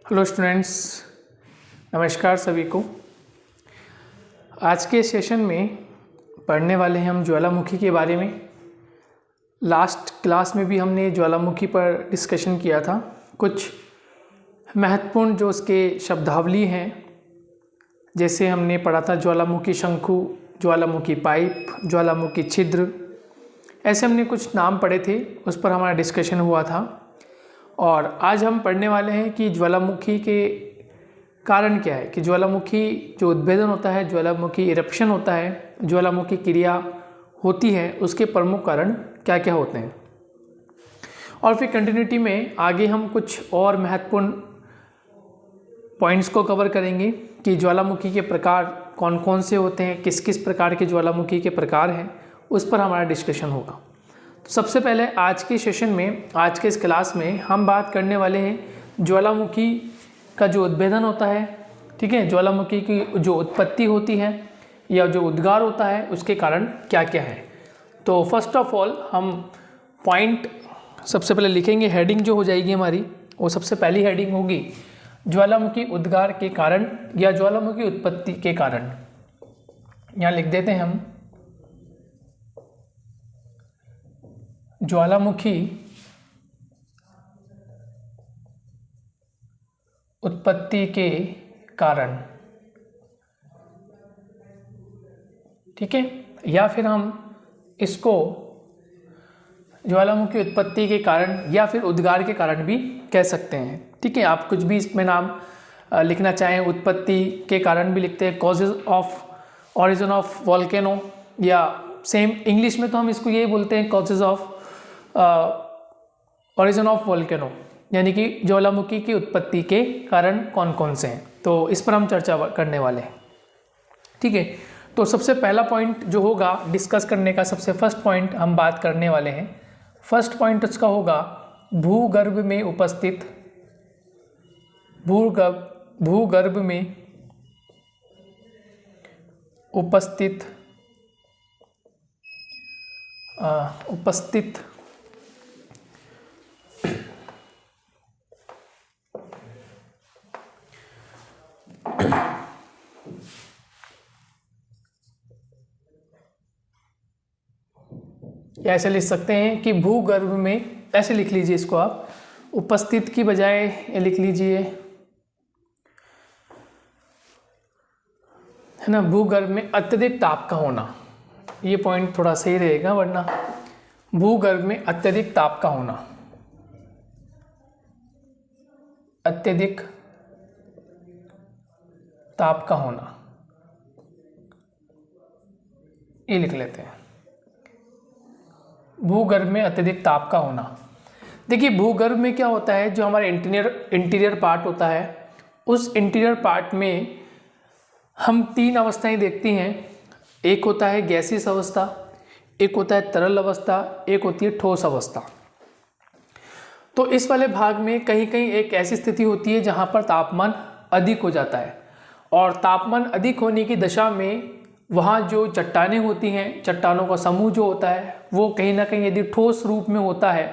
Hello students, नमस्कार सभी को। आज के सेशन में पढ़ने वाले हैं हम ज्वालामुखी के बारे में। लास्ट क्लास में भी हमने ज्वालामुखी पर डिस्कशन किया था। कुछ महत्वपूर्ण जो उसके शब्दावली हैं, जैसे हमने पढ़ा था ज्वालामुखी शंकु, ज्वालामुखी पाइप, ज्वालामुखी छिद्र, ऐसे हमने कुछ नाम पढ़े थे, उस पर हमारा डिस्कशन हुआ था। और आज हम पढ़ने वाले हैं कि ज्वालामुखी के कारण क्या है, कि ज्वालामुखी जो उद्भेदन होता है, ज्वालामुखी इरप्शन होता है, ज्वालामुखी क्रिया होती है, उसके प्रमुख कारण क्या क्या होते हैं। और फिर कंटिन्यूटी में आगे हम कुछ और महत्वपूर्ण पॉइंट्स को कवर करेंगे कि ज्वालामुखी के प्रकार कौन कौन से होते हैं, किस किस प्रकार के ज्वालामुखी के प्रकार हैं, उस पर हमारा डिस्कशन होगा। तो सबसे पहले आज के सेशन में, आज के इस क्लास में हम बात करने वाले हैं ज्वालामुखी का जो उद्भेदन होता है, ठीक है, ज्वालामुखी की जो उत्पत्ति होती है या जो उद्गार होता है, उसके कारण क्या क्या है। तो फर्स्ट ऑफ ऑल हम पॉइंट सबसे पहले लिखेंगे, हेडिंग जो हो जाएगी हमारी, वो सबसे पहली हेडिंग होगी ज्वालामुखी उद्गार के कारण या ज्वालामुखी उत्पत्ति के कारण। यहाँ लिख देते हैं हम ज्वालामुखी उत्पत्ति के कारण, ठीक है, या फिर हम इसको ज्वालामुखी उत्पत्ति के कारण या फिर उद्गार के कारण भी कह सकते हैं। ठीक है, आप कुछ भी इसमें नाम लिखना चाहें, उत्पत्ति के कारण भी लिखते हैं, causes of origin of volcano, या सेम इंग्लिश में तो हम इसको यही बोलते हैं causes of origin of volcano, यानी कि ज्वालामुखी की उत्पत्ति के कारण कौन कौन से हैं। तो इस पर हम चर्चा करने वाले हैं। ठीक है, तो सबसे पहला पॉइंट जो होगा डिस्कस करने का, सबसे फर्स्ट पॉइंट हम बात करने वाले हैं, फर्स्ट पॉइंट उसका होगा भूगर्भ में उपस्थित, भूगर्भ में उपस्थित या ऐसे लिख सकते हैं कि भूगर्भ में, ऐसे लिख लीजिए इसको आप, उपस्थित की बजाय ये लिख लीजिए, है ना, भूगर्भ में अत्यधिक ताप का होना, ये पॉइंट थोड़ा सही रहेगा, वरना भूगर्भ में अत्यधिक ताप का होना, अत्यधिक ताप का होना, ये लिख लेते हैं, भूगर्भ में अत्यधिक ताप का होना। देखिए भूगर्भ में क्या होता है, जो हमारा इंटीरियर पार्ट होता है, उस इंटीरियर पार्ट में हम तीन अवस्थाएं देखती हैं। एक होता है गैसीय अवस्था, एक होता है तरल अवस्था, एक होती है ठोस अवस्था। तो इस वाले भाग में कहीं कहीं एक ऐसी स्थिति होती है जहां पर तापमान अधिक हो जाता है, और तापमान अधिक होने की दशा में वहाँ जो चट्टानें होती हैं, चट्टानों का समूह जो होता है, वो कहीं ना कहीं यदि ठोस रूप में होता है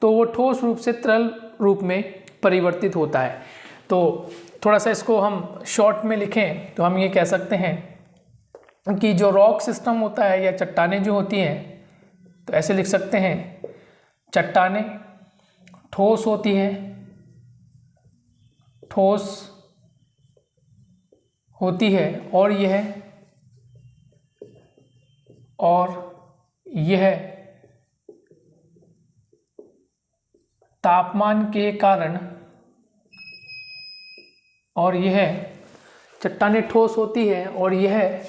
तो वो ठोस रूप से तरल रूप में परिवर्तित होता है। तो थोड़ा सा इसको हम शॉर्ट में लिखें तो हम ये कह सकते हैं कि जो रॉक सिस्टम होता है या चट्टानें जो होती हैं, तो ऐसे लिख सकते हैं, चट्टानें ठोस होती हैं, ठोस होती है, और यह तापमान के कारण, और यह चट्टानें ठोस होती है और यह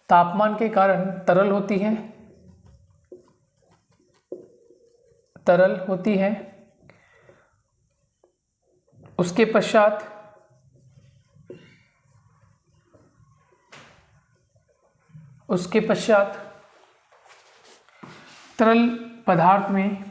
तापमान के कारण तरल होती है, तरल होती है। उसके पश्चात तरल पदार्थ में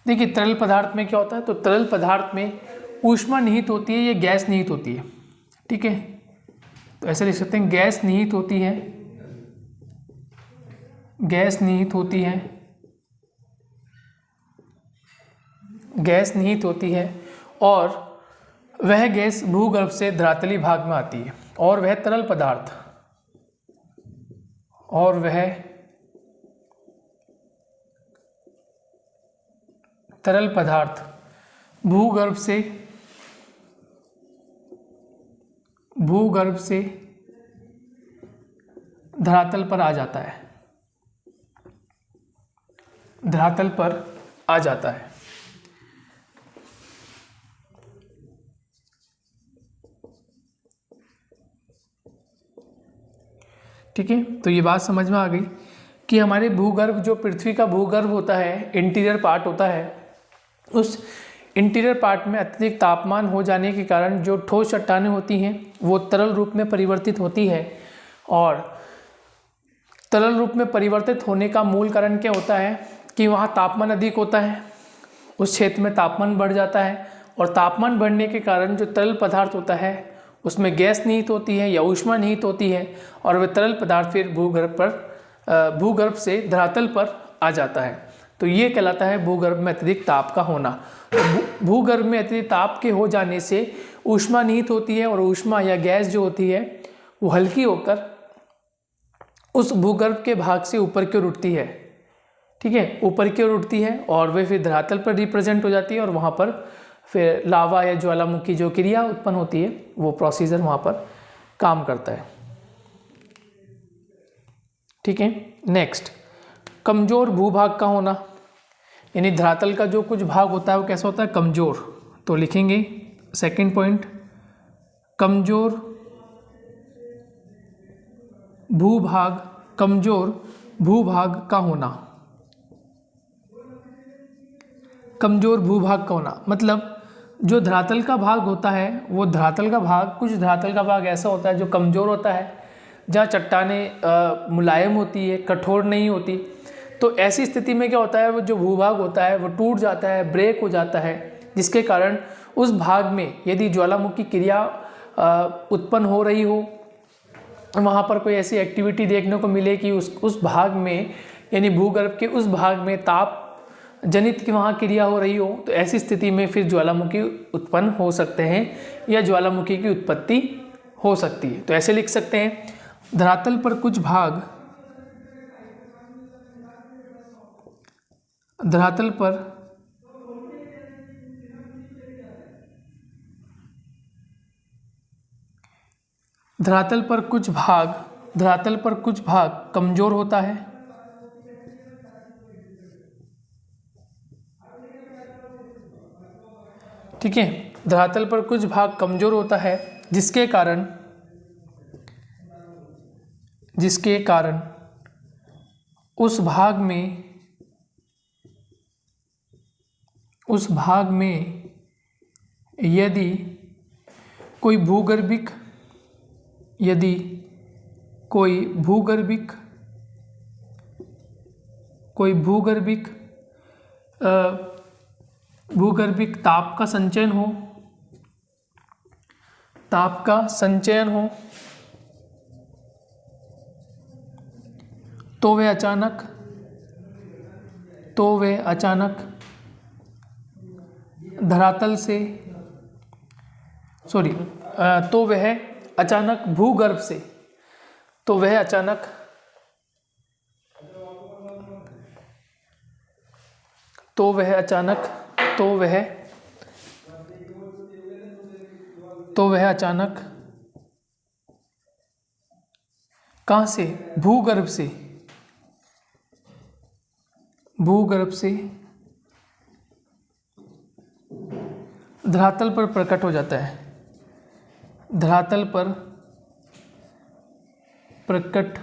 देखिए, तरल पदार्थ में क्या होता है, तो तरल पदार्थ में ऊष्मा निहित होती है, ये गैस निहित होती है। ठीक है, तो ऐसे लिख सकते हैं, गैस निहित होती है, गैस निहित होती है, गैस निहित होती है और वह गैस भूगर्भ से धरातली भाग में आती है और वह तरल पदार्थ, और वह तरल पदार्थ भूगर्भ से धरातल पर आ जाता है, धरातल पर आ जाता है। ठीक है, तो ये बात समझ में आ गई कि हमारे भूगर्भ, जो पृथ्वी का भूगर्भ होता है, इंटीरियर पार्ट होता है, उस इंटीरियर पार्ट में अत्यधिक तापमान हो जाने के कारण जो ठोस चट्टानें होती हैं वो तरल रूप में परिवर्तित होती है। और तरल रूप में परिवर्तित होने का मूल कारण क्या होता है कि वहाँ तापमान अधिक होता है, उस क्षेत्र में तापमान बढ़ जाता है और तापमान बढ़ने के कारण जो तरल पदार्थ होता है उसमें गैस निहित होती है या ऊष्मा निहित होती है और वह तरल पदार्थ फिर भूगर्भ से धरातल पर आ जाता है। तो ये कहलाता है भूगर्भ में अत्यधिक ताप का होना। तो भूगर्भ में अत्यधिक ताप के हो जाने से ऊष्मा निहित होती है और ऊष्मा या गैस जो होती है वो हल्की होकर उस भूगर्भ के भाग से ऊपर की ओर उठती है। ठीक है, ऊपर की ओर उठती है और वे फिर धरातल पर रिप्रेजेंट हो जाती है और वहाँ पर फिर लावा या ज्वालामुखी जो क्रिया उत्पन्न होती है वो प्रोसीजर वहाँ पर काम करता है। ठीक है, नेक्स्ट, कमज़ोर भूभाग का होना, यानी धरातल का जो कुछ भाग होता है वो कैसा होता है, कमज़ोर। तो लिखेंगे सेकंड पॉइंट, कमज़ोर भूभाग, कमज़ोर भूभाग का होना। कमज़ोर भूभाग का होना मतलब जो धरातल का भाग होता है वो धरातल का भाग, कुछ धरातल का भाग ऐसा होता है जो कमज़ोर होता है, जहाँ चट्टानें मुलायम होती है, कठोर नहीं होती। तो ऐसी स्थिति में क्या होता है, वो जो भूभाग होता है वो टूट जाता है, ब्रेक हो जाता है, जिसके कारण उस भाग में यदि ज्वालामुखी क्रिया उत्पन्न हो रही हो, वहाँ पर कोई ऐसी एक्टिविटी देखने को मिले कि उस भाग में, यानी भूगर्भ के उस भाग में ताप जनित की वहाँ क्रिया हो रही हो, तो ऐसी स्थिति में फिर ज्वालामुखी उत्पन्न हो सकते हैं या ज्वालामुखी की उत्पत्ति हो सकती है। तो ऐसे लिख सकते हैं, धरातल पर कुछ भाग, धरातल पर कुछ भाग कमजोर होता है। ठीक है, धरातल पर कुछ भाग कमजोर होता है जिसके कारण उस भाग में यदि कोई भूगर्भिक ताप का संचयन हो, तो वे अचानक धरातल से तो वह अचानक भूगर्भ से कहाँ से, भूगर्भ से धरातल पर प्रकट हो जाता है, धरातल पर प्रकट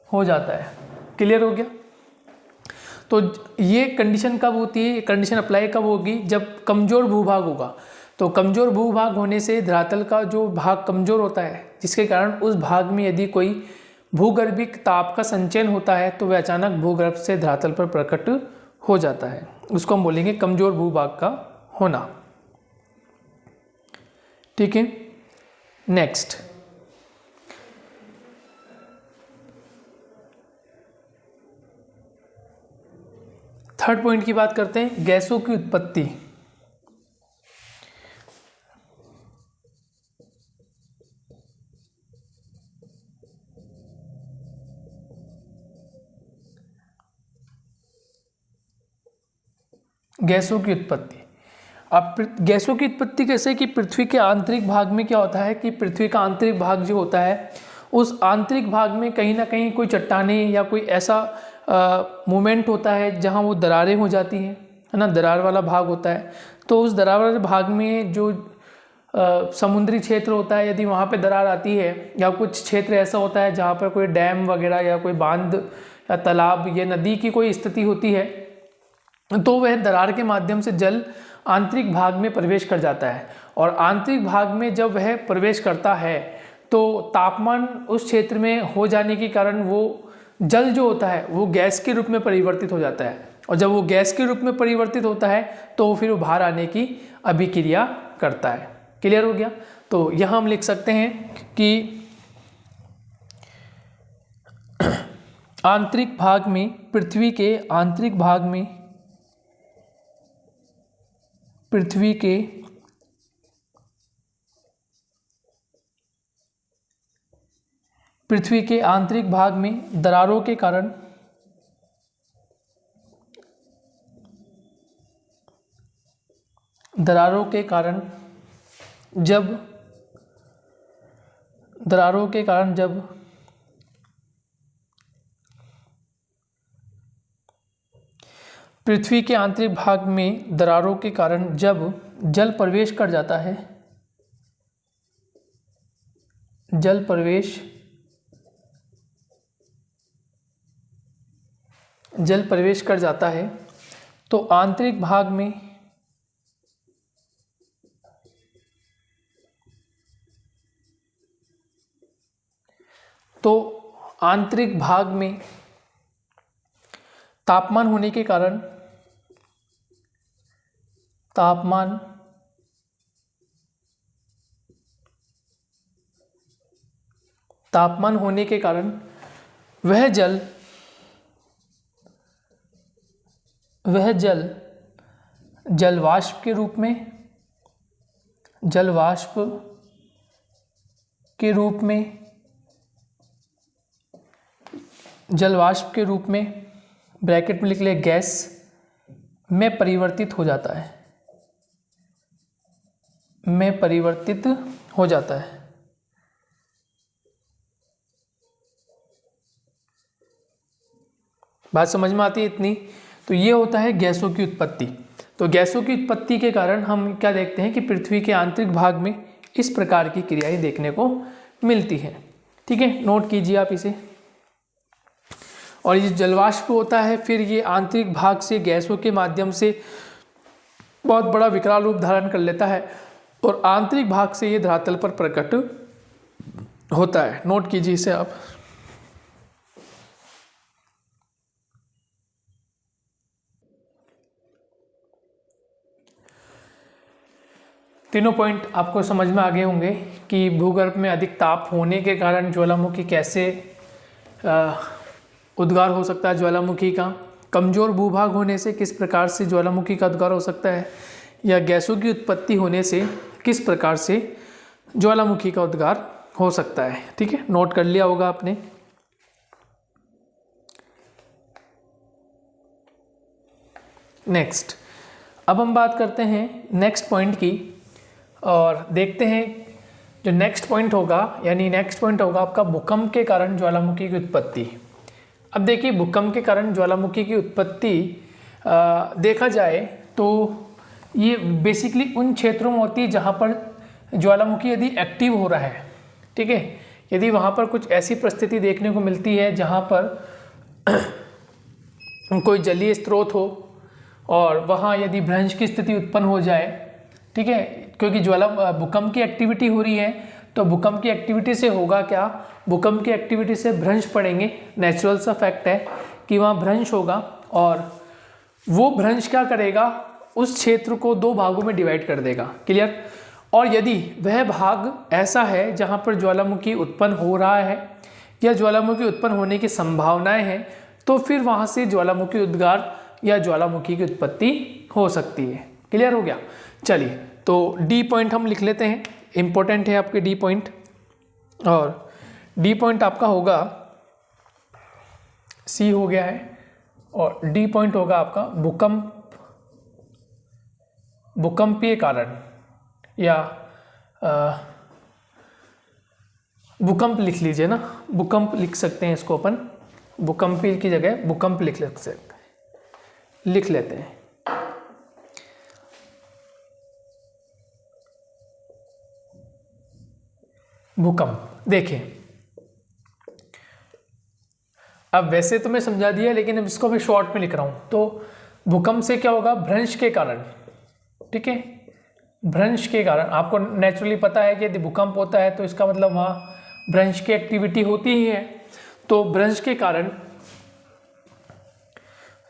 हो जाता है। क्लियर हो गया? तो ये कंडीशन कब होती है, ये कंडीशन अप्लाई कब होगी, जब कमज़ोर भूभाग होगा। तो कमज़ोर भूभाग होने से धरातल का जो भाग कमज़ोर होता है, जिसके कारण उस भाग में यदि कोई भूगर्भिक ताप का संचयन होता है तो वह अचानक भूगर्भ से धरातल पर प्रकट हो जाता है। उसको हम बोलेंगे कमज़ोर भूभाग का होना। ठीक है, नेक्स्ट, थर्ड पॉइंट की बात करते हैं, गैसों की उत्पत्ति। गैसों की उत्पत्ति, अब गैसों की उत्पत्ति कैसे कि पृथ्वी के आंतरिक भाग में क्या होता है कि पृथ्वी का आंतरिक भाग जो होता है उस आंतरिक भाग में कहीं ना कहीं कोई चट्टानें या कोई ऐसा मोमेंट होता है जहां वो दरारें हो जाती हैं, है ना, दरार वाला भाग होता है। तो उस दरार वाले भाग में जो समुद्री क्षेत्र होता है, यदि वहाँ पे दरार आती है या कुछ क्षेत्र ऐसा होता है जहाँ पर कोई डैम वगैरह या कोई बांध या तालाब या नदी की कोई स्थिति होती है, तो वह दरार के माध्यम से जल आंतरिक भाग में प्रवेश कर जाता है। और आंतरिक भाग में जब वह प्रवेश करता है तो तापमान उस क्षेत्र में हो जाने के कारण वो जल जो होता है वो गैस के रूप में परिवर्तित हो जाता है। और जब वो गैस के रूप में परिवर्तित होता है तो फिर वो बाहर आने की अभिक्रिया करता है। क्लियर हो गया? तो यहाँ हम लिख सकते हैं कि आंतरिक भाग में, पृथ्वी के आंतरिक भाग में, पृथ्वी के आंतरिक भाग में दरारों के कारण जब पृथ्वी के आंतरिक भाग में दरारों के कारण जब जल प्रवेश कर जाता है, जल प्रवेश कर जाता है तो आंतरिक भाग में तापमान होने के कारण वह जल जलवाष्प के रूप में ब्रैकेट में लिख ले गैस में परिवर्तित हो जाता है, बात समझ में आती है इतनी? तो ये होता है गैसों की उत्पत्ति। तो गैसों की उत्पत्ति के कारण हम क्या देखते हैं कि पृथ्वी के आंतरिक भाग में इस प्रकार की क्रियाएं देखने को मिलती हैं। ठीक है, नोट कीजिए आप इसे। और ये जलवाष्प होता है, फिर ये आंतरिक भाग से गैसों के माध्यम से बहुत बड़ा विकराल रूप धारण कर लेता है और आंतरिक भाग से ये धरातल पर प्रकट होता है। नोट कीजिए इसे आप। तीनों पॉइंट आपको समझ में आ गए होंगे कि भूगर्भ में अधिक ताप होने के कारण ज्वालामुखी कैसे उद्गार हो सकता है, ज्वालामुखी का कमज़ोर भूभाग होने से किस प्रकार से ज्वालामुखी का उद्गार हो सकता है, या गैसों की उत्पत्ति होने से किस प्रकार से ज्वालामुखी का उद्गार हो सकता है। ठीक है, नोट कर लिया होगा आपने। नेक्स्ट, अब हम बात करते हैं नेक्स्ट पॉइंट की और देखते हैं जो नेक्स्ट पॉइंट होगा आपका भूकंप के कारण ज्वालामुखी की उत्पत्ति। अब देखिए, भूकंप के कारण ज्वालामुखी की उत्पत्ति देखा जाए तो ये बेसिकली उन क्षेत्रों में होती है जहाँ पर ज्वालामुखी यदि एक्टिव हो रहा है। ठीक है, यदि वहाँ पर कुछ ऐसी परिस्थिति देखने को मिलती है जहाँ पर कोई जलीय स्रोत हो और वहाँ यदि भ्रंश की स्थिति उत्पन्न हो जाए। ठीक है, क्योंकि भूकंप की एक्टिविटी हो रही है तो भूकंप की एक्टिविटी से होगा क्या, भूकंप की एक्टिविटी से भ्रंश पड़ेंगे। नेचुरल सा फैक्ट है कि वहाँ भ्रंश होगा और वो भ्रंश क्या करेगा, उस क्षेत्र को दो भागों में डिवाइड कर देगा। क्लियर? और यदि वह भाग ऐसा है जहाँ पर ज्वालामुखी उत्पन्न हो रहा है या ज्वालामुखी उत्पन्न होने की संभावनाएं हैं तो फिर वहाँ से ज्वालामुखी उद्गार या ज्वालामुखी की उत्पत्ति हो सकती है। क्लियर हो गया। चलिए, तो डी पॉइंट हम लिख लेते हैं, इंपॉर्टेंट है आपके डी पॉइंट। और डी पॉइंट आपका होगा, सी हो गया है, और डी पॉइंट होगा आपका भूकंपीय कारण या भूकंप लिख लीजिए ना, भूकंप लिख सकते हैं इसको अपन, भूकंपीय की जगह भूकंप लिख लेते हैं। भूकंप, देखिए अब वैसे तो मैं समझा दिया, लेकिन अब इसको मैं शॉर्ट में लिख रहा हूं। तो भूकंप से क्या होगा, भ्रंश के कारण, ठीक है, भ्रंश के कारण। आपको नेचुरली पता है कि यदि भूकंप होता है तो इसका मतलब वहाँ भ्रंश की एक्टिविटी होती ही है। तो भ्रंश के कारण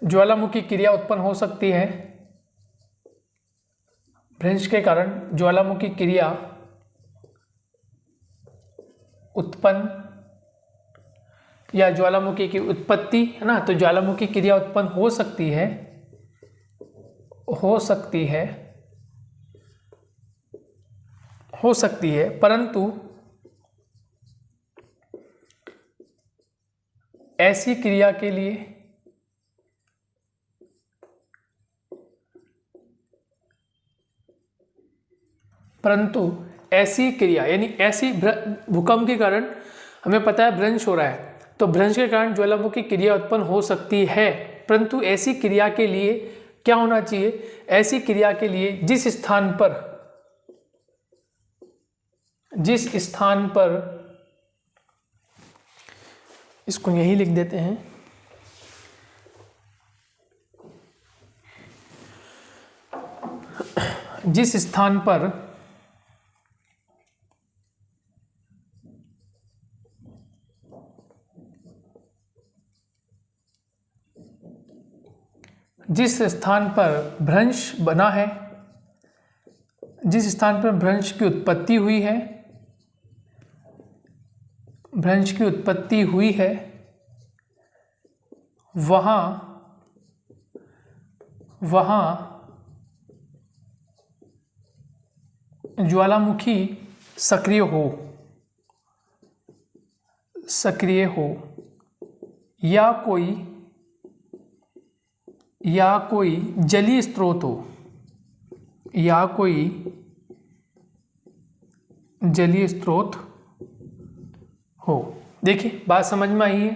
ज्वालामुखी क्रिया उत्पन्न हो सकती है, भ्रंश के कारण ज्वालामुखी क्रिया उत्पन्न या ज्वालामुखी की उत्पत्ति, है ना। तो ज्वालामुखी क्रिया उत्पन्न हो सकती है, परंतु ऐसी क्रिया के लिए यानी ऐसी भूकंप के कारण हमें पता है भ्रंश हो रहा है, तो भ्रंश के कारण ज्वालामुखी क्रिया उत्पन्न हो सकती है, परंतु ऐसी क्रिया के लिए क्या होना चाहिए, ऐसी क्रिया के लिए जिस स्थान पर इसको यही लिख देते हैं, जिस स्थान पर भ्रंश बना है, जिस स्थान पर भ्रंश की उत्पत्ति हुई है, वहाँ ज्वालामुखी सक्रिय हो या कोई जलीय स्रोत हो। देखिए बात समझ में आई है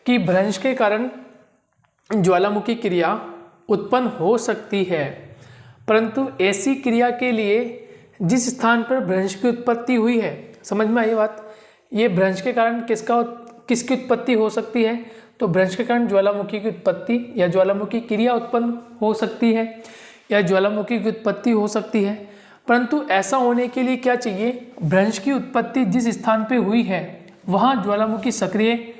कि भ्रंश के कारण ज्वालामुखी क्रिया उत्पन्न हो सकती है, परंतु ऐसी क्रिया के लिए जिस स्थान पर भ्रंश की उत्पत्ति हुई है, समझ में आई बात। ये भ्रंश के कारण किसकी उत्पत्ति हो सकती है, तो भ्रंश के कारण ज्वालामुखी की उत्पत्ति या ज्वालामुखी क्रिया उत्पन्न हो सकती है या ज्वालामुखी की उत्पत्ति हो सकती है, परंतु ऐसा होने के लिए क्या चाहिए, भ्रंश की उत्पत्ति जिस स्थान पे हुई है वहाँ ज्वालामुखी सक्रिय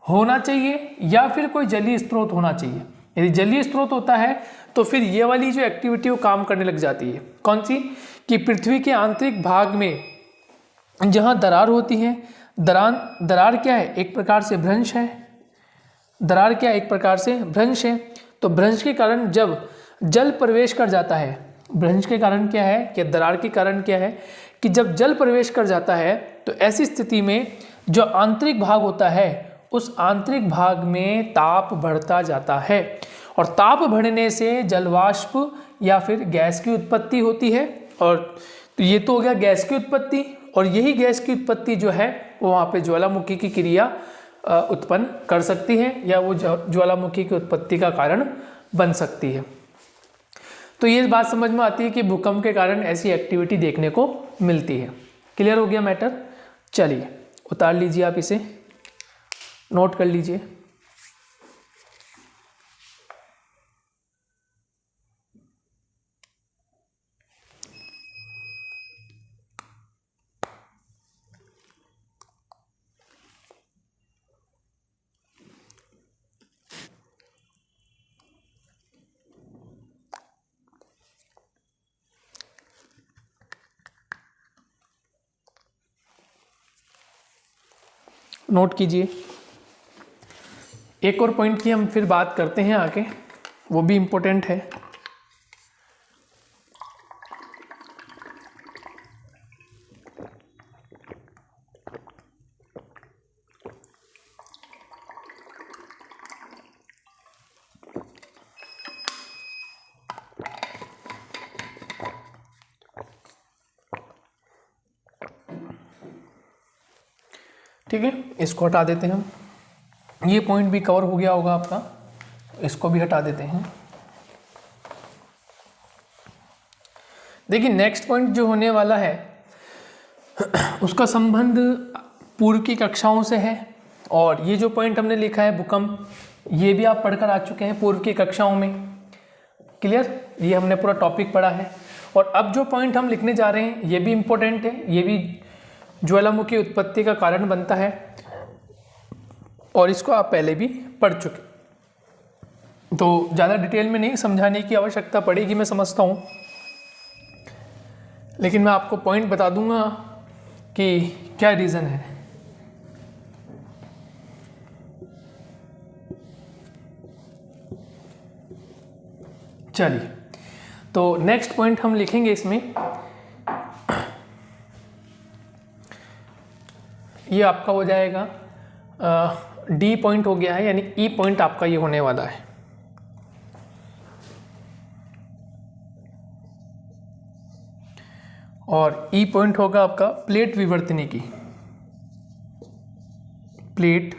होना चाहिए या फिर कोई जलीय स्रोत होना चाहिए। यदि जलीय स्रोत होता है तो फिर ये वाली जो एक्टिविटी वो काम करने लग जाती है। कौन सी, कि पृथ्वी के आंतरिक भाग में जहाँ दरार होती है, दरार क्या है, एक प्रकार से भ्रंश है। दरार क्या एक प्रकार से भ्रंश है। तो भ्रंश के कारण जब जल प्रवेश कर जाता है, भ्रंश के कारण क्या है कि दरार के कारण क्या है कि जब जल प्रवेश कर जाता है तो ऐसी स्थिति में जो आंतरिक भाग होता है उस आंतरिक भाग में ताप बढ़ता जाता है, और ताप बढ़ने से जलवाष्प या फिर गैस की उत्पत्ति होती है। और तो ये तो हो गया गैस की उत्पत्ति, और यही गैस की उत्पत्ति जो है वो वहाँ पे ज्वालामुखी की क्रिया उत्पन्न कर सकती है या वो ज्वालामुखी की उत्पत्ति का कारण बन सकती है। तो ये बात समझ में आती है कि भूकंप के कारण ऐसी एक्टिविटी देखने को मिलती है। क्लियर हो गया मैटर। चलिए उतार लीजिए, आप इसे नोट कर लीजिए। नोट कीजिए। एक और पॉइंट की हम फिर बात करते हैं आगे, वो भी इम्पोर्टेंट है। ठीक है, इसको हटा देते हैं हम। ये पॉइंट भी कवर हो गया होगा आपका, इसको भी हटा देते हैं। देखिए नेक्स्ट पॉइंट जो होने वाला है उसका संबंध पूर्व की कक्षाओं से है, और ये जो पॉइंट हमने लिखा है भूकंप, ये भी आप पढ़कर आ चुके हैं पूर्व की कक्षाओं में। क्लियर, ये हमने पूरा टॉपिक पढ़ा है। और अब जो पॉइंट हम लिखने जा रहे हैं ये भी इम्पोर्टेंट है, ये भी ज्वालामुखी उत्पत्ति का कारण बनता है, और इसको आप पहले भी पढ़ चुके, तो ज़्यादा डिटेल में नहीं समझाने की आवश्यकता पड़ेगी मैं समझता हूँ, लेकिन मैं आपको पॉइंट बता दूंगा कि क्या रीज़न है। चलिए, तो नेक्स्ट पॉइंट हम लिखेंगे इसमें, ये आपका हो जाएगा डी पॉइंट हो गया है, यानी ई पॉइंट आपका ये होने वाला है। और ई पॉइंट होगा आपका प्लेट विवर्तनी की, प्लेट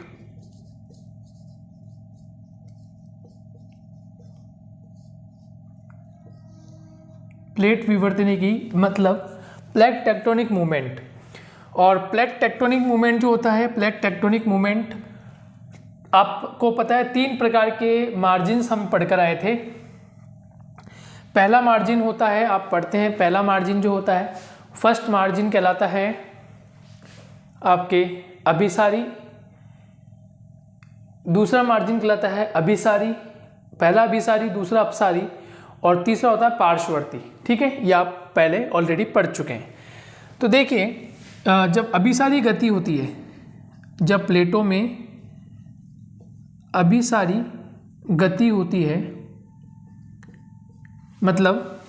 विवर्तनी की मतलब प्लेट टेक्टोनिक मूवमेंट। और प्लेट टेक्टोनिक मूवमेंट जो होता है, प्लेट टेक्टोनिक मूवमेंट आपको पता है 3 प्रकार के मार्जिन्स हम पढ़कर आए थे। पहला मार्जिन होता है, आप पढ़ते हैं, पहला मार्जिन जो होता है फर्स्ट मार्जिन कहलाता है आपके अभिसारी, दूसरा मार्जिन कहलाता है अभिसारी, पहला अभिसारी, दूसरा अपसारी, और तीसरा होता है पार्श्ववर्ती। ठीक है, ये आप पहले ऑलरेडी पढ़ चुके हैं। तो देखिए, जब अभिसारी गति होती है, जब प्लेटों में अभिसारी गति होती है, मतलब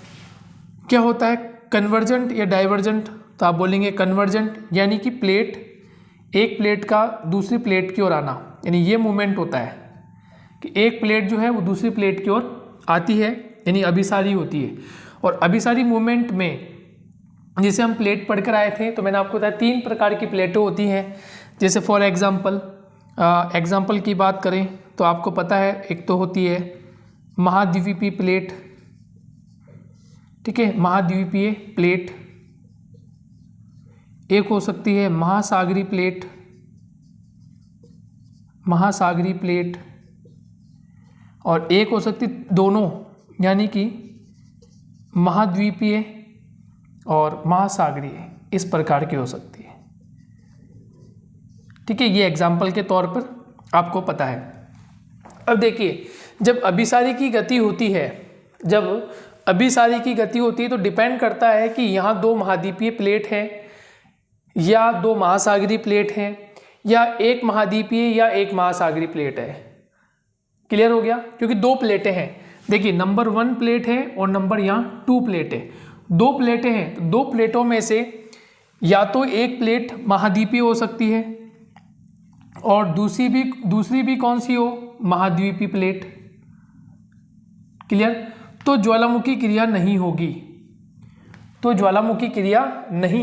क्या होता है, कन्वर्जेंट या डाइवर्जेंट, तो आप बोलेंगे कन्वर्जेंट, यानी कि एक प्लेट का दूसरी प्लेट की ओर आना, यानी ये मूवमेंट होता है कि एक प्लेट जो है वो दूसरी प्लेट की ओर आती है, यानी अभिसारी होती है। और अभिसारी मूवमेंट में जैसे हम प्लेट पढ़कर आए थे, तो मैंने आपको बताया 3 प्रकार की प्लेटें होती हैं। जैसे फॉर एग्जाम्पल की बात करें तो आपको पता है, एक तो होती है महाद्वीपीय प्लेट, ठीक है, महाद्वीपीय प्लेट, एक हो सकती है महासागरीय प्लेट, और एक हो सकती दोनों, यानी कि महाद्वीपीय और महासागरीय, इस प्रकार की हो सकती है। ठीक है, ये एग्जाम्पल के तौर पर आपको पता है। अब देखिए, जब अभिसारी की गति होती है, तो डिपेंड करता है कि यहाँ 2 महाद्वीपीय प्लेट हैं या 2 महासागरीय प्लेट हैं, या एक महाद्वीपीय या एक महासागरीय प्लेट है। क्लियर हो गया, क्योंकि 2 प्लेटें हैं। देखिए, नंबर 1 प्लेट है और नंबर यहाँ 2 प्लेट है। 2 प्लेटें हैं, तो 2 प्लेटों में से या तो एक प्लेट महाद्वीपीय हो सकती है और दूसरी भी कौन सी हो, महाद्वीपीय प्लेट। क्लियर, तो ज्वालामुखी क्रिया नहीं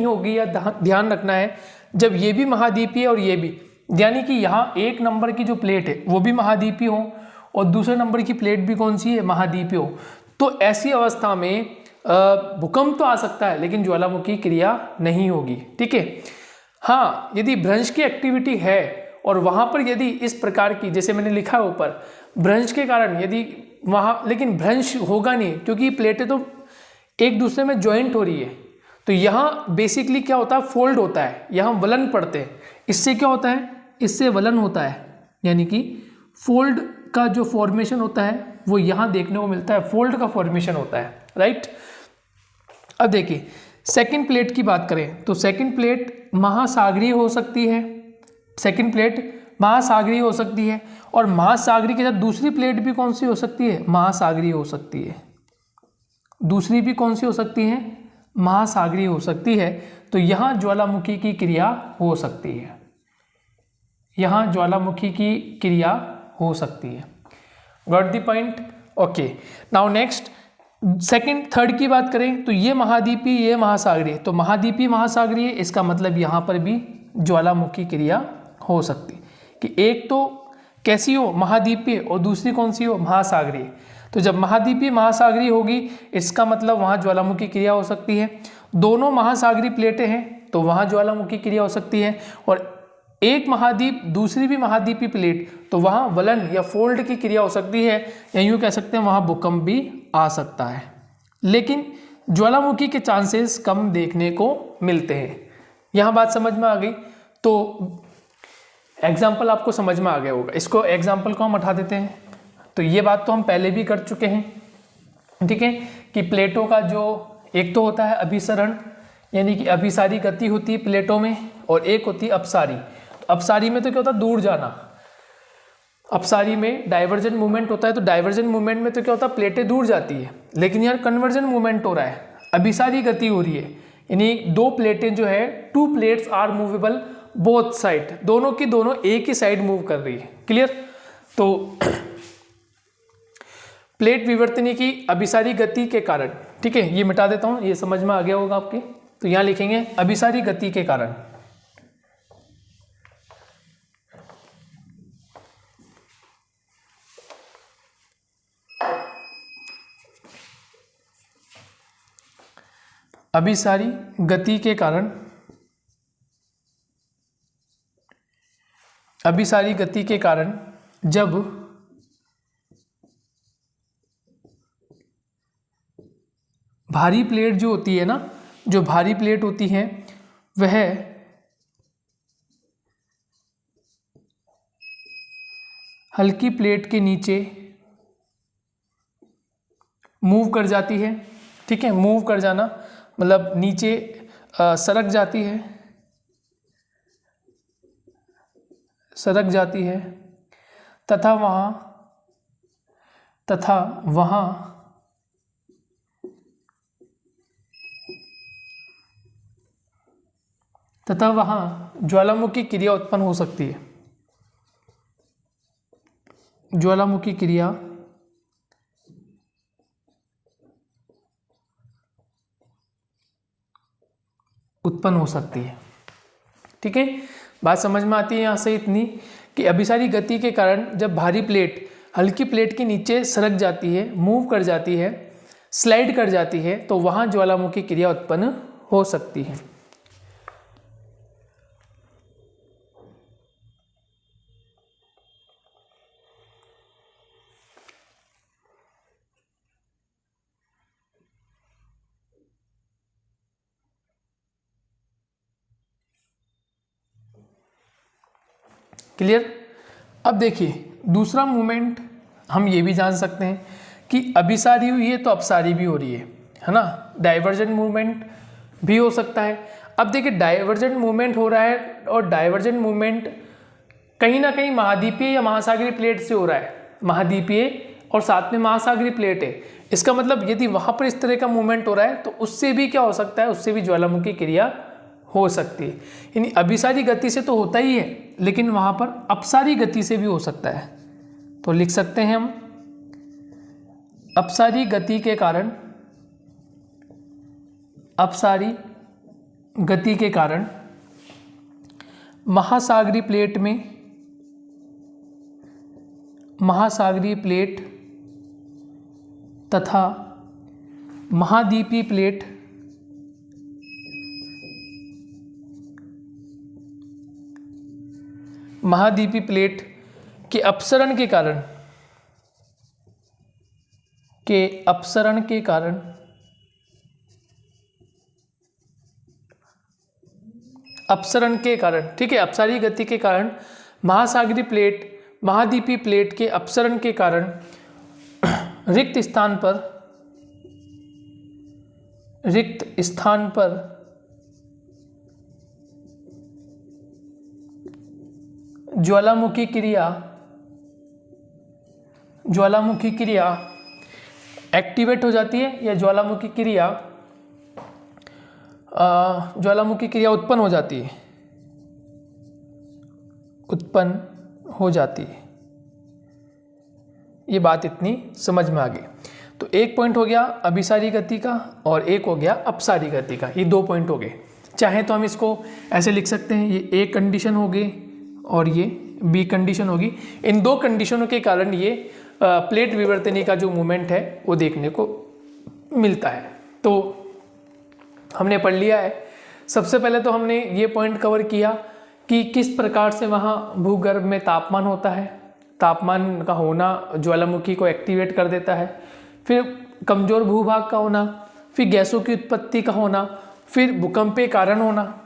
होगी, या ध्यान रखना है, जब ये भी महाद्वीपीय और ये भी, यानी कि यहाँ 1 नंबर की जो प्लेट है वो भी महाद्वीपीय हो और दूसरे नंबर की प्लेट भी कौन सी है, महाद्वीपीय हो, तो ऐसी अवस्था में भूकंप तो आ सकता है लेकिन ज्वालामुखी क्रिया नहीं होगी। ठीक है, हाँ, यदि भ्रंश की एक्टिविटी है और वहाँ पर यदि इस प्रकार की, जैसे मैंने लिखा है ऊपर, भ्रंश के कारण यदि वहाँ, लेकिन भ्रंश होगा नहीं क्योंकि प्लेटें तो एक दूसरे में ज्वाइंट हो रही है, तो यहाँ बेसिकली क्या होता है, फोल्ड होता है, यहाँ वलन पड़ते हैं। इससे क्या होता है, इससे वलन होता है, यानी कि फोल्ड का जो फॉर्मेशन होता है वो यहाँ देखने को मिलता है, फोल्ड का फॉर्मेशन होता है, राइट। अब देखिए, सेकंड प्लेट की बात करें तो सेकंड प्लेट महासागरीय हो सकती है, सेकंड प्लेट महासागरीय हो सकती है, और महासागरीय के साथ दूसरी प्लेट भी कौन सी हो सकती है, महासागरीय हो सकती है। दूसरी भी कौन सी हो सकती है, महासागरीय हो सकती है। तो यहाँ ज्वालामुखी की क्रिया हो सकती है, यहाँ ज्वालामुखी की क्रिया हो सकती है। Got the point? Okay, now next second third की बात करें तो ये महाद्वीपीय, ये महासागरीय। तो महाद्वीपीय महासागरीय, इसका मतलब यहाँ पर भी ज्वालामुखी क्रिया हो सकती है कि एक तो कैसी हो, महाद्वीपीय, और दूसरी कौन सी हो, महासागरीय। तो जब महाद्वीपीय महासागरीय होगी इसका मतलब वहाँ ज्वालामुखी क्रिया हो सकती है। दोनों महासागरीय प्लेटें हैं तो वहाँ ज्वालामुखी क्रिया हो सकती है, और एक महाद्वीप दूसरी भी महाद्वीपीय प्लेट तो वहाँ वलन या फोल्ड की क्रिया हो सकती है, या यूँ कह सकते हैं वहाँ भूकंप भी आ सकता है। लेकिन ज्वालामुखी के चांसेस कम देखने को मिलते हैं। यहाँ बात समझ में आ गई? तो एग्जाम्पल आपको समझ में आ गया होगा। इसको एग्जाम्पल को हम हटा देते हैं। तो ये बात तो हम पहले भी कर चुके हैं, ठीक है, कि प्लेटों का जो एक तो होता है अभिसरण, यानी कि अभिसारी गति होती है प्लेटों में, और एक होती है अपसारी। तो अपसारी में तो क्या होता है, दूर जाना। अपसारी में डाइवर्जेंट मूवमेंट होता है, तो डाइवर्जेंट मूवमेंट में तो क्या होता है, प्लेटें दूर जाती है। लेकिन यार कन्वर्जेंट मूवमेंट हो रहा है, अभिसारी गति हो रही है, यानी दो प्लेटें जो है, two plates are movable both side, दोनों की दोनों एक ही साइड मूव कर रही है। क्लियर? तो प्लेट विवर्तनी की अभिसारी गति के कारण, ठीक है, ये मिटा देता हूं, ये समझ में आ गया होगा आपके। तो यहां लिखेंगे अभिसारी गति के कारण। अभिसारी गति के कारण, अभिसारी गति के कारण जब भारी प्लेट जो होती है ना, जो भारी प्लेट होती है वह हल्की प्लेट के नीचे मूव कर जाती है, ठीक है, मूव कर जाना मतलब नीचे सरक जाती है, सरक जाती है, तथा वहाँ ज्वालामुखी क्रिया उत्पन्न हो सकती है। ज्वालामुखी क्रिया उत्पन्न हो सकती है, ठीक है। बात समझ में आती है यहाँ से इतनी कि अभिसारी गति के कारण जब भारी प्लेट हल्की प्लेट के नीचे सरक जाती है, मूव कर जाती है, स्लाइड कर जाती है, तो वहाँ ज्वालामुखी क्रिया उत्पन्न हो सकती है। क्लियर? अब देखिए दूसरा मूवमेंट हम ये भी जान सकते हैं कि अभिसारी हुई है तो अपसारी भी हो रही है ना, डाइवर्जेंट मूवमेंट भी हो सकता है। अब देखिए डाइवर्जेंट मूवमेंट हो रहा है, और डाइवर्जेंट मूवमेंट कहीं ना कहीं महाद्वीपीय या महासागरीय प्लेट से हो रहा है, महाद्वीपीय और साथ में महासागरीय प्लेट है। इसका मतलब यदि वहाँ पर इस तरह का मूवमेंट हो रहा है तो उससे भी क्या हो सकता है, उससे भी ज्वालामुखी क्रिया हो सकती है। यानी अभिसारी गति से तो होता ही है, लेकिन वहाँ पर अपसारी गति से भी हो सकता है। तो लिख सकते हैं हम अपसारी गति के कारण, अपसारी गति के कारण महासागरीय प्लेट में, महासागरीय प्लेट तथा महाद्वीपीय प्लेट महाद्वीपीय प्लेट के अपसरण के कारण, अपसरण के कारण ठीक है, अपसारी गति के कारण महासागरीय प्लेट महाद्वीपीय प्लेट के अपसरण के कारण रिक्त स्थान पर ज्वालामुखी क्रिया एक्टिवेट हो जाती है या ज्वालामुखी क्रिया उत्पन्न हो जाती है। ये बात इतनी समझ में आ गई। तो एक पॉइंट हो गया अभिसारी गति का और एक हो गया अपसारी गति का, ये 2 पॉइंट हो गए। चाहे तो हम इसको ऐसे लिख सकते हैं, ये ए कंडीशन हो गई और ये बी कंडीशन होगी। इन 2 कंडीशनों के कारण ये प्लेट विवर्तनी का जो मूवमेंट है वो देखने को मिलता है। तो हमने पढ़ लिया है। सबसे पहले तो हमने ये पॉइंट कवर किया कि किस प्रकार से वहाँ भूगर्भ में तापमान होता है, तापमान का होना ज्वालामुखी को एक्टिवेट कर देता है, फिर कमज़ोर भूभाग का होना, फिर गैसों की उत्पत्ति का होना, फिर भूकंपीय कारण होना,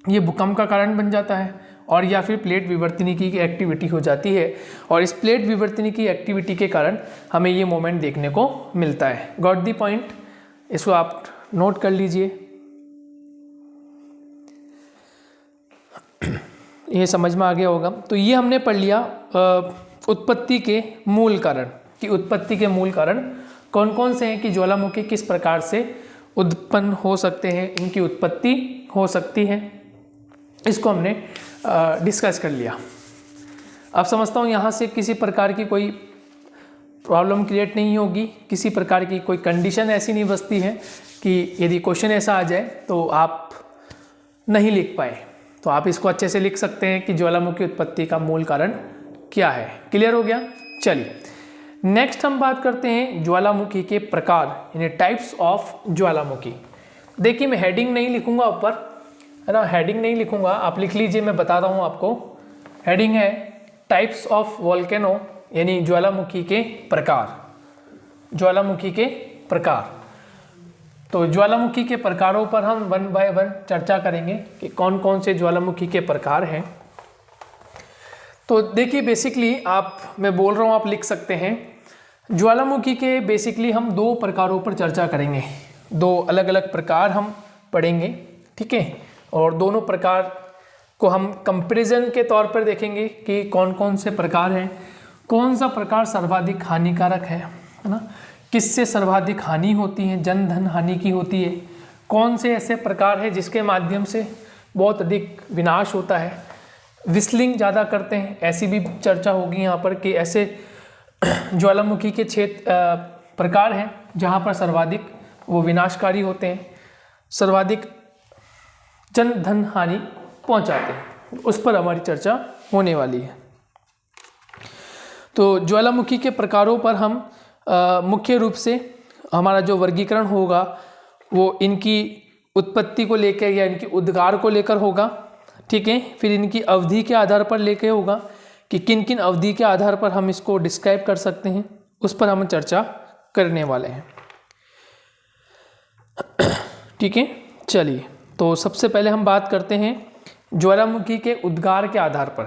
ये भूकंप का कारण बन जाता है, और या फिर प्लेट विवर्तनिकी की एक्टिविटी हो जाती है। और इस प्लेट विवर्तनिकी की एक्टिविटी के कारण हमें ये मोमेंट देखने को मिलता है। Got the point? इसको आप नोट कर लीजिए। ये समझ में आ गया होगा। तो ये हमने पढ़ लिया उत्पत्ति के मूल कारण, कि उत्पत्ति के मूल कारण कौन कौन से हैं, कि ज्वालामुखी किस प्रकार से उत्पन्न हो सकते हैं, इनकी उत्पत्ति हो सकती है, इसको हमने डिस्कस कर लिया। अब समझता हूँ यहाँ से किसी प्रकार की कोई प्रॉब्लम क्रिएट नहीं होगी, किसी प्रकार की कोई कंडीशन ऐसी नहीं बचती है कि यदि क्वेश्चन ऐसा आ जाए तो आप नहीं लिख पाए। तो आप इसको अच्छे से लिख सकते हैं कि ज्वालामुखी उत्पत्ति का मूल कारण क्या है। क्लियर हो गया? चलिए नेक्स्ट हम बात करते हैं ज्वालामुखी के प्रकार, यानी टाइप्स ऑफ ज्वालामुखी। देखिए मैं हेडिंग नहीं लिखूंगा ऊपर, है ना, हेडिंग नहीं लिखूंगा, आप लिख लीजिए, मैं बता रहा हूँ आपको। हेडिंग है टाइप्स ऑफ वोल्केनो, यानी ज्वालामुखी के प्रकार, ज्वालामुखी के प्रकार। तो ज्वालामुखी के प्रकारों पर हम 1 बाय 1 चर्चा करेंगे कि कौन कौन से ज्वालामुखी के प्रकार हैं। तो देखिए बेसिकली मैं बोल रहा हूँ, आप लिख सकते हैं। ज्वालामुखी के बेसिकली हम 2 प्रकारों पर चर्चा करेंगे, 2 अलग अलग प्रकार हम पढ़ेंगे, ठीक है। और दोनों प्रकार को हम कंपैरिजन के तौर पर देखेंगे कि कौन कौन से प्रकार हैं, कौन सा प्रकार सर्वाधिक हानिकारक है ना, किससे सर्वाधिक हानि होती है, जन धन हानि की होती है, कौन से ऐसे प्रकार हैं जिसके माध्यम से बहुत अधिक विनाश होता है, विस्लिंग ज़्यादा करते हैं, ऐसी भी चर्चा होगी यहाँ पर कि ऐसे ज्वालामुखी के प्रकार हैं जहाँ पर सर्वाधिक वो विनाशकारी होते हैं, सर्वाधिक जन धन हानि पहुँचाते हैं, उस पर हमारी चर्चा होने वाली है। तो ज्वालामुखी के प्रकारों पर हम मुख्य रूप से हमारा जो वर्गीकरण होगा वो इनकी उत्पत्ति को लेकर या इनकी उद्गार को लेकर होगा, ठीक है। फिर इनकी अवधि के आधार पर लेकर होगा कि किन किन अवधि के आधार पर हम इसको डिस्क्राइब कर सकते हैं, उस पर हम चर्चा करने वाले हैं, ठीक है। चलिए तो सबसे पहले हम बात करते हैं ज्वालामुखी के उद्गार के आधार पर,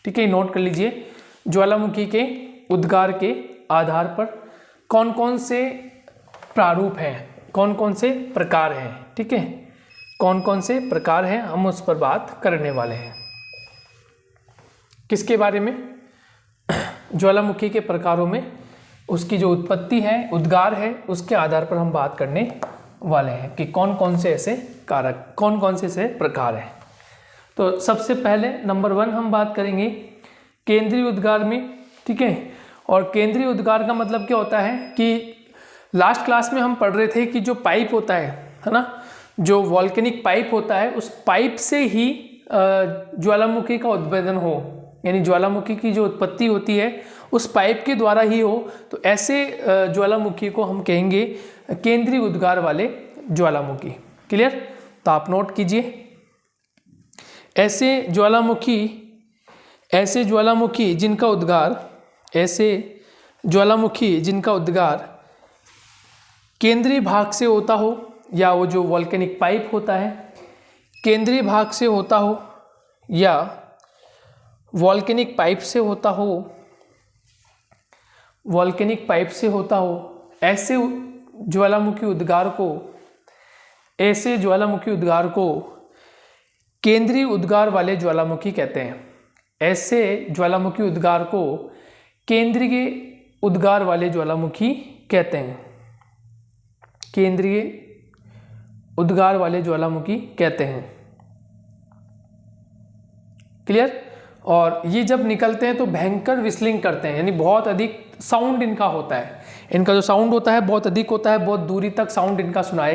ठीक है, नोट कर लीजिए। ज्वालामुखी के उद्गार के आधार पर कौन कौन से प्रारूप हैं, कौन कौन से प्रकार हैं, ठीक है, कौन कौन से प्रकार हैं, हम उस पर बात करने वाले हैं। किसके बारे में? ज्वालामुखी के प्रकारों में उसकी जो उत्पत्ति है, उद्गार है, उसके आधार पर हम बात करने वाले हैं कि कौन कौन से ऐसे कारक, कौन कौन से ऐसे प्रकार हैं। तो सबसे पहले नंबर 1 हम बात करेंगे केंद्रीय उद्गार में, ठीक है। और केंद्रीय उद्गार का मतलब क्या होता है कि लास्ट क्लास में हम पढ़ रहे थे कि जो पाइप होता है ना, जो वॉल्केनिक पाइप होता है, उस पाइप से ही ज्वालामुखी का उद्भेदन हो, यानी ज्वालामुखी की जो उत्पत्ति होती है उस पाइप के द्वारा ही हो। तो ऐसे ज्वालामुखी को हम कहेंगे केंद्रीय उद्गार वाले ज्वालामुखी। क्लियर? तो आप नोट कीजिए, ऐसे ज्वालामुखी जिनका उद्गार केंद्रीय भाग से होता हो, या वो जो वॉल्केनिक पाइप होता है केंद्रीय भाग से होता हो या वॉल्केनिक पाइप से होता हो, ऐसे ज्वालामुखी उद्गार को केंद्रीय उद्गार वाले ज्वालामुखी कहते हैं। ऐसे ज्वालामुखी उद्गार को केंद्रीय उद्गार वाले ज्वालामुखी कहते हैं। केंद्रीय उद्गार वाले ज्वालामुखी कहते हैं। क्लियर। और ये जब निकलते हैं तो भयंकर विस्लिंग करते हैं, यानी बहुत अधिक साउंड इनका होता है। इनका जो साउंड होता है बहुत अधिक होता है, बहुत दूरी तक साउंड इनका सुनाई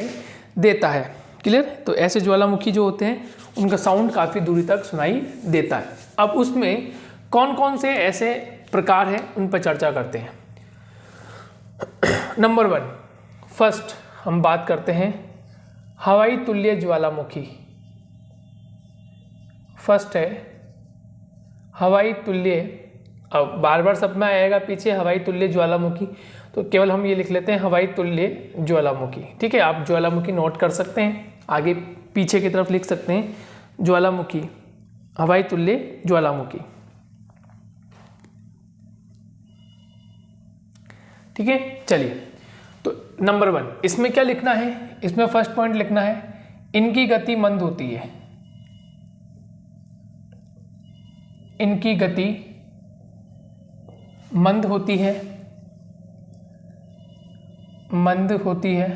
देता है। क्लियर। तो ऐसे ज्वालामुखी जो होते हैं उनका साउंड काफ़ी दूरी तक सुनाई देता है। अब उसमें कौन कौन से ऐसे प्रकार हैं उन पर चर्चा करते हैं। नंबर 1, फर्स्ट हम बात करते हैं हवाई तुल्य ज्वालामुखी। फर्स्ट है हवाई तुल्य। अब बार बार सब में आएगा पीछे हवाई तुल्य ज्वालामुखी, तो केवल हम ये लिख लेते हैं हवाई तुल्य ज्वालामुखी। ठीक है, आप ज्वालामुखी नोट कर सकते हैं, आगे पीछे की तरफ लिख सकते हैं ज्वालामुखी, हवाई तुल्य ज्वालामुखी। ठीक है, चलिए तो नंबर 1 इसमें क्या लिखना है, इसमें फर्स्ट पॉइंट लिखना है इनकी गति मंद होती है। इनकी गति मंद होती है, मंद होती है।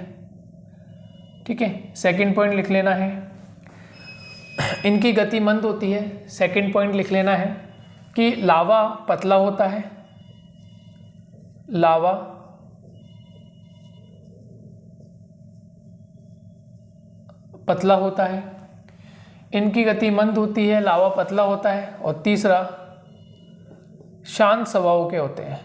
ठीक है, सेकंड पॉइंट लिख लेना है इनकी गति मंद होती है। सेकंड पॉइंट लिख लेना है कि लावा पतला होता है। लावा पतला होता है, इनकी गति मंद होती है, लावा पतला होता है। और तीसरा शांत स्वभाव के होते हैं।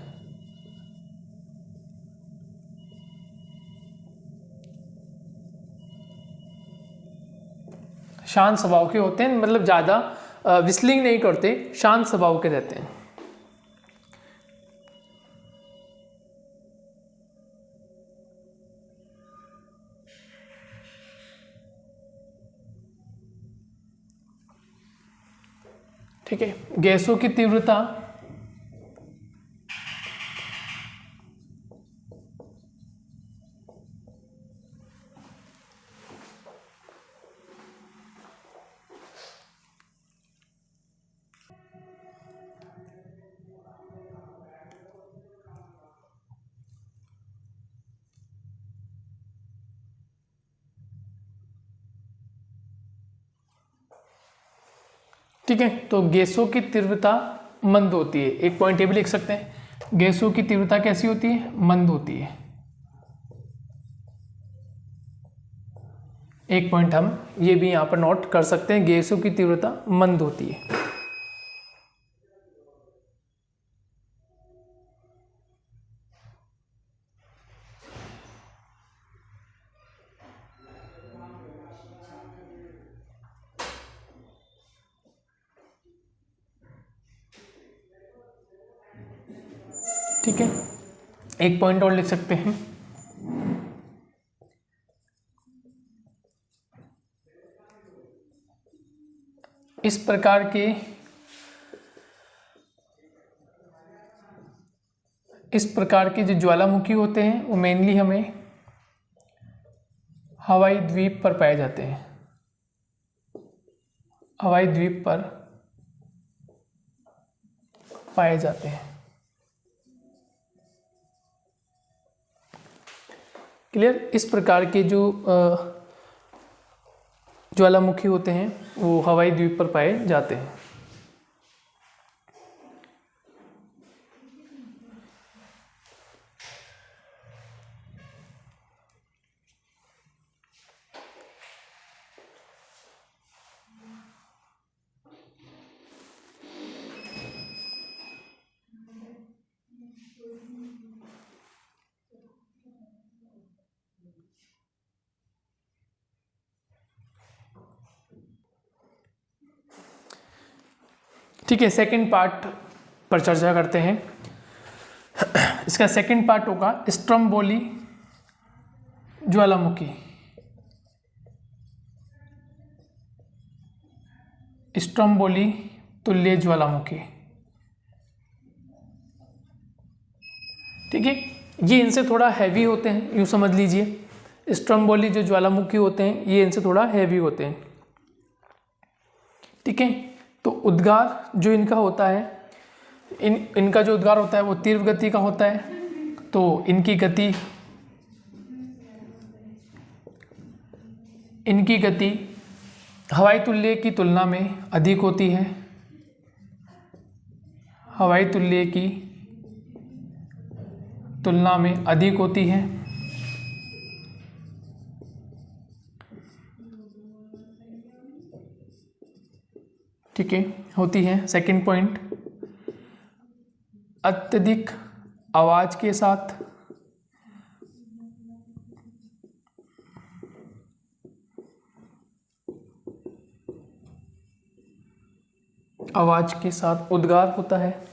शांत स्वभाव के होते हैं, मतलब ज़्यादा विस्लिंग नहीं करते, शांत स्वभाव के रहते हैं। ठीक है, गैसों की तीव्रता ठीक है, तो गैसों की तीव्रता मंद होती है। एक पॉइंट ये भी लिख सकते हैं, गैसों की तीव्रता कैसी होती है, मंद होती है। एक पॉइंट हम ये भी यहां पर नोट कर सकते हैं, गैसों की तीव्रता मंद होती है। ठीक है, एक पॉइंट और लिख सकते हैं, इस प्रकार के जो ज्वालामुखी होते हैं वो मेनली हमें हवाई द्वीप पर पाए जाते हैं। हवाई द्वीप पर पाए जाते हैं। क्लियर। इस प्रकार के जो ज्वालामुखी होते हैं वो हवाई द्वीप पर पाए जाते हैं। ठीक है, सेकंड पार्ट पर चर्चा करते हैं। इसका सेकंड पार्ट होगा स्ट्रोम्बोली ज्वालामुखी। स्ट्रोम्बोली तुल्य ज्वालामुखी। ठीक है, ये इनसे थोड़ा हैवी होते हैं, यूँ समझ लीजिए। स्ट्रोम्बोली जो ज्वालामुखी होते हैं ये इनसे थोड़ा हैवी होते हैं। ठीक है, तो उद्गार जो इनका होता है, इनका जो उद्गार होता है वो तीव्र गति का होता है। तो इनकी गति हवाई तुल्य की तुलना में अधिक होती है। हवाई तुल्य की तुलना में अधिक होती है। ठीक है, होती है। सेकंड पॉइंट, अत्यधिक आवाज के साथ उद्गार होता है।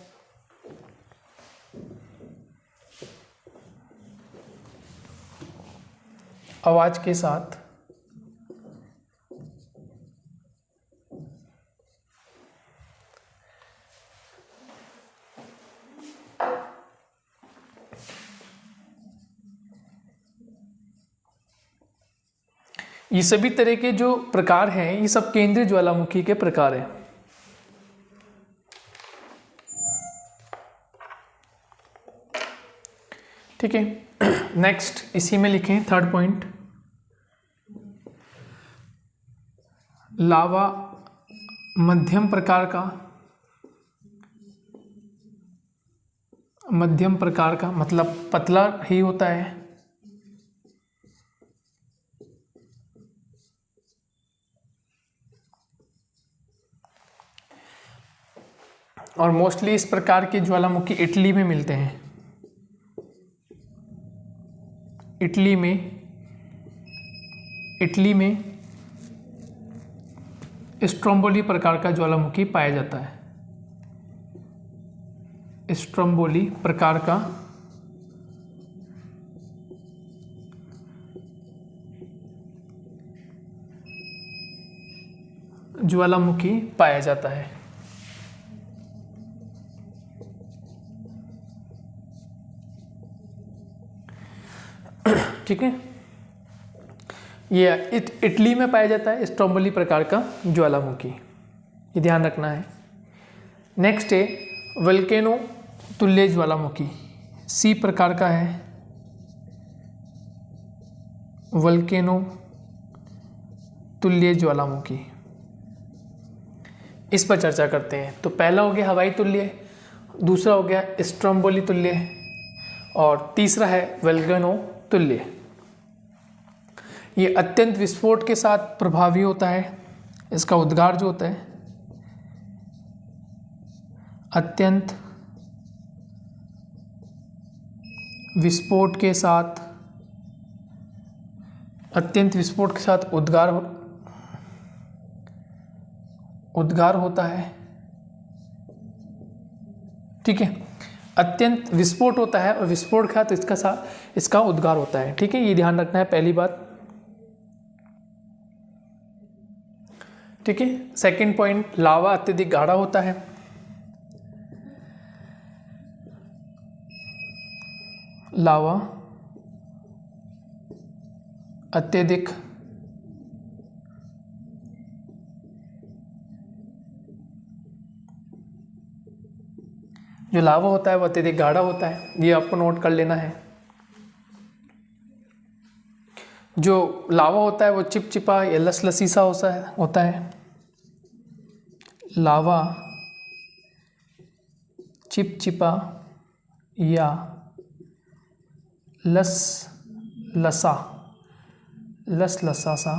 आवाज के साथ ये सभी तरह के जो प्रकार हैं ये सब केंद्रीय ज्वालामुखी के प्रकार हैं। ठीक है, नेक्स्ट इसी में लिखें थर्ड पॉइंट, लावा मध्यम प्रकार का मतलब पतला ही होता है। और मोस्टली इस प्रकार के ज्वालामुखी इटली में मिलते हैं। इटली में स्ट्रोम्बोली प्रकार का ज्वालामुखी पाया जाता है। स्ट्रोम्बोली प्रकार का ज्वालामुखी पाया जाता है। ठीक है, ये इटली में पाया जाता है स्ट्रोम्बोली प्रकार का ज्वालामुखी, ये ध्यान रखना है। नेक्स्ट है वोल्केनो तुल्य ज्वालामुखी, सी प्रकार का है। वोल्केनो तुल्य ज्वालामुखी, इस पर चर्चा करते हैं। तो पहला हो गया हवाई तुल्य, दूसरा हो गया स्ट्रोम्बोली तुल्य और तीसरा है वोल्केनो तुल्य। ये अत्यंत विस्फोट के साथ प्रभावी होता है। इसका उद्गार जो होता है अत्यंत विस्फोट के साथ उद्गार होता है। ठीक है, अत्यंत विस्फोट होता है और विस्फोट के साथ इसका उद्गार होता है। ठीक है, ये ध्यान रखना है पहली बात। ठीक है, सेकंड पॉइंट, लावा अत्यधिक गाढ़ा होता है। लावा अत्यधिक जो लावा होता है वो अत्यधिक गाढ़ा होता है, ये आपको नोट कर लेना है। जो लावा होता है वो चिपचिपा या लसलसी सा होता है। लावा चिपचिपा या लसलसा सा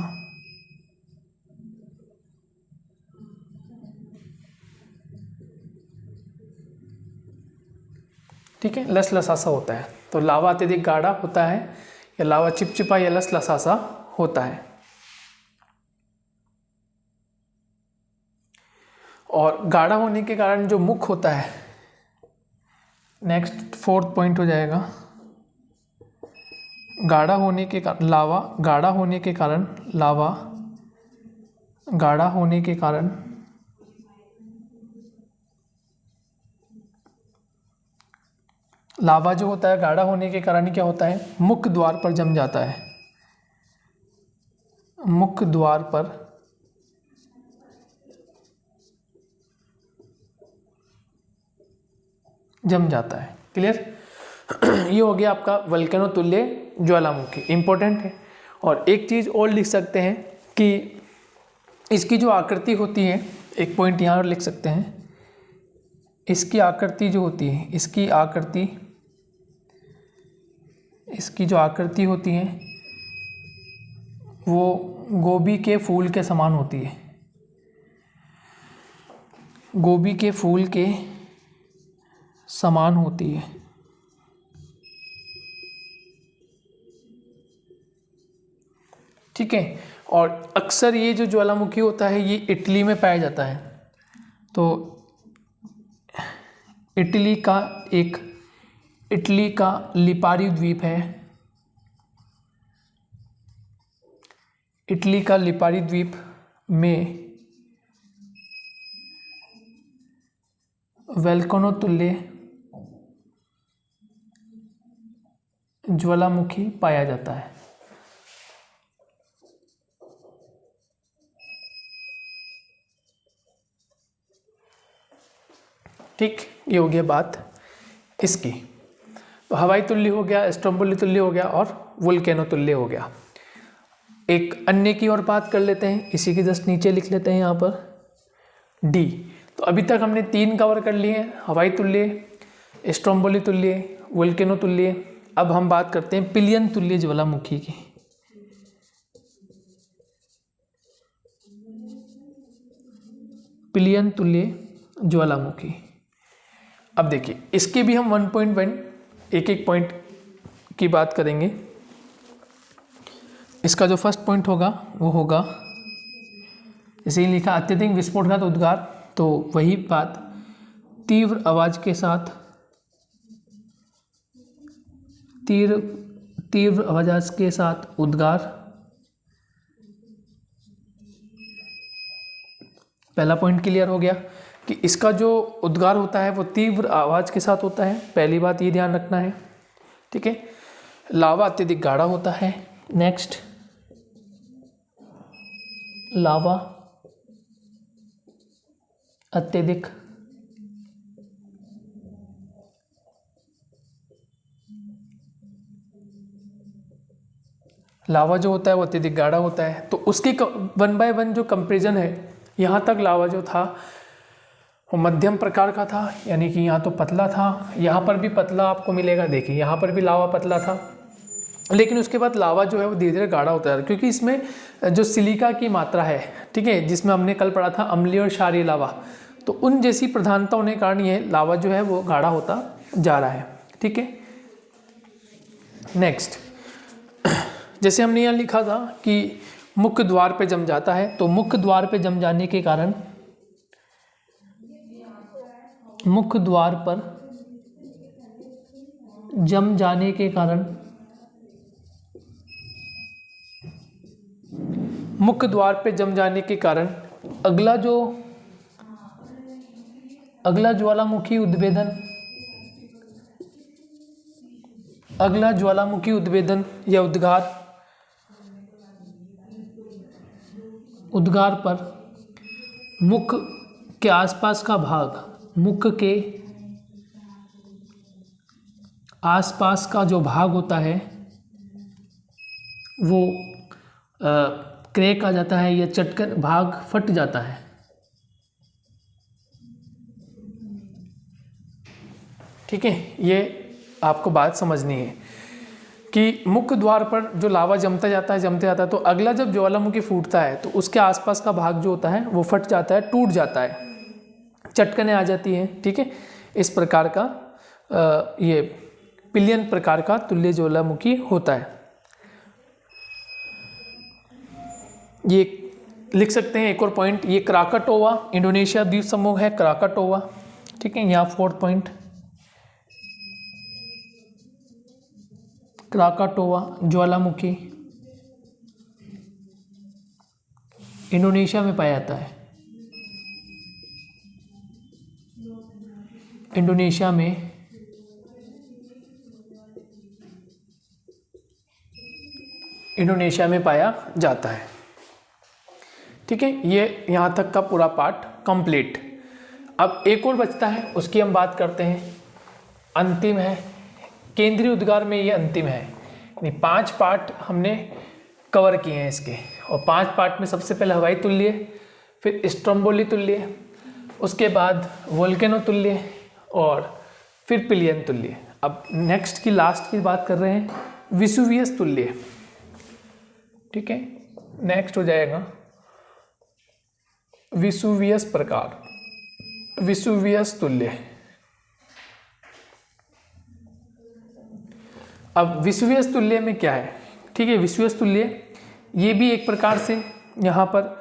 ठीक है, लसलसा सा होता है। तो लावा अत्यधिक गाढ़ा होता है या लावा चिपचिपा या लसलसा सा होता है। और गाढ़ा होने के कारण जो मुख होता है, नेक्स्ट फोर्थ पॉइंट हो जाएगा, गाढ़ा होने के कारण लावा गाढ़ा होने के कारण लावा जो होता है गाढ़ा होने के कारण क्या होता है, मुख द्वार पर जम जाता है। मुख द्वार पर जम जाता है। क्लियर? ये हो गया आपका वल्केनो तुल्य ज्वालामुखी, इम्पोर्टेंट है। और एक चीज़ और लिख सकते हैं कि इसकी जो आकृति होती है, एक पॉइंट यहाँ लिख सकते हैं, इसकी आकृति जो होती है, इसकी जो आकृति होती है वो गोभी के फूल के समान होती है, गोभी के फूल के समान होती है। ठीक है? और अक्सर ये जो ज्वालामुखी होता है ये इटली में पाया जाता है। तो इटली का लिपारी द्वीप है, इटली का लिपारी द्वीप में वल्केनो तुल्य ज्वालामुखी पाया जाता है। ठीक, ये हो गया बात इसकी। तो हवाई तुल्य हो गया, स्ट्रोम्बोली तुल्य हो गया और वोल्केनो तुल्य हो गया। एक अन्य की और बात कर लेते हैं, इसी के जस्ट नीचे लिख लेते हैं यहाँ पर डी। तो अभी तक हमने 3 कवर कर लिए हैं, हवाई तुल्य, स्ट्रोम्बोली तुल्य, वोल्केनो तुल्य। अब हम बात करते हैं पिलियन तुल्य ज्वालामुखी की। पिलियन तुल्य ज्वालामुखी। अब देखिए इसके भी हम 1.1 एक पॉइंट की बात करेंगे। इसका जो फर्स्ट पॉइंट होगा वो होगा, जैसे ही लिखा अत्यधिक विस्फोटघात उद्गार, तो वही बात, तीव्र आवाज़ के साथ, तीव्र आवाज़ के साथ उद्गार। पहला पॉइंट क्लियर हो गया कि इसका जो उद्गार होता है वो तीव्र आवाज़ के साथ होता है, पहली बात ये ध्यान रखना है। ठीक है? लावा अत्यधिक गाढ़ा होता है। नेक्स्ट, लावा अत्यधिक लावा जो होता है वो अत्यधिक गाढ़ा होता है। तो उसके 1 by 1 जो कंपेरिजन है, यहाँ तक लावा जो था वो मध्यम प्रकार का था, यानी कि यहाँ तो पतला था, यहाँ पर भी पतला आपको मिलेगा। देखिए यहाँ पर भी लावा पतला था, लेकिन उसके बाद लावा जो है वो धीरे धीरे गाढ़ा होता है, क्योंकि इसमें जो सिलिका की मात्रा है, ठीक है, जिसमें हमने कल पढ़ा था अम्लीय और क्षारीय लावा, तो उन जैसी प्रधानता होने के कारण ये लावा जो है वो गाढ़ा होता जा रहा है। ठीक है? नेक्स्ट, जैसे हमने यहाँ लिखा था कि मुख्य द्वार पे जम जाता है, तो मुख्य द्वार पे जम जाने के कारण, मुख्य द्वार पर जम जाने के कारण, मुख्य द्वार पे जम जाने के कारण अगला ज्वालामुखी उद्भेदन या उद्गार पर मुख के आसपास का भाग, मुख के आसपास का जो भाग होता है वो क्रैक आ जाता है या चटकर भाग फट जाता है। ठीक है? ये आपको बात समझनी है कि मुख्य द्वार पर जो लावा जमता जाता है, तो अगला जब ज्वालामुखी फूटता है तो उसके आसपास का भाग जो होता है वो फट जाता है, टूट जाता है, चटकने आ जाती हैं। ठीक है? इस प्रकार का ये पिलियन प्रकार का तुल्य ज्वालामुखी होता है। ये लिख सकते हैं एक और पॉइंट, ये क्राकाटोवा इंडोनेशिया द्वीप समूह है, क्राकाटोवा। ठीक है? यहाँ 4th पॉइंट, क्राकाटोवा ज्वालामुखी इंडोनेशिया में पाया जाता है। इंडोनेशिया में पाया जाता है। ठीक है? ये यहाँ तक का पूरा पार्ट कंप्लीट। अब एक और बचता है, उसकी हम बात करते हैं अंतिम है, केंद्रीय उद्गार में ये अंतिम है। यानी 5 पार्ट हमने कवर किए हैं इसके, और 5 पार्ट में सबसे पहले हवाई तुल्य, फिर स्ट्रोम्बोली तुल्य, उसके बाद वोल्केनो तुल्य, और फिर पिलियन तुल्य। अब नेक्स्ट की लास्ट की बात कर रहे हैं विसुवियस तुल्य। ठीक है, नेक्स्ट हो जाएगा विसुवियस प्रकार, विसुवियस तुल्य। अब विसुवियस तुल्य में क्या है? ठीक है, विसुवियस तुल्य ये भी एक प्रकार से यहाँ पर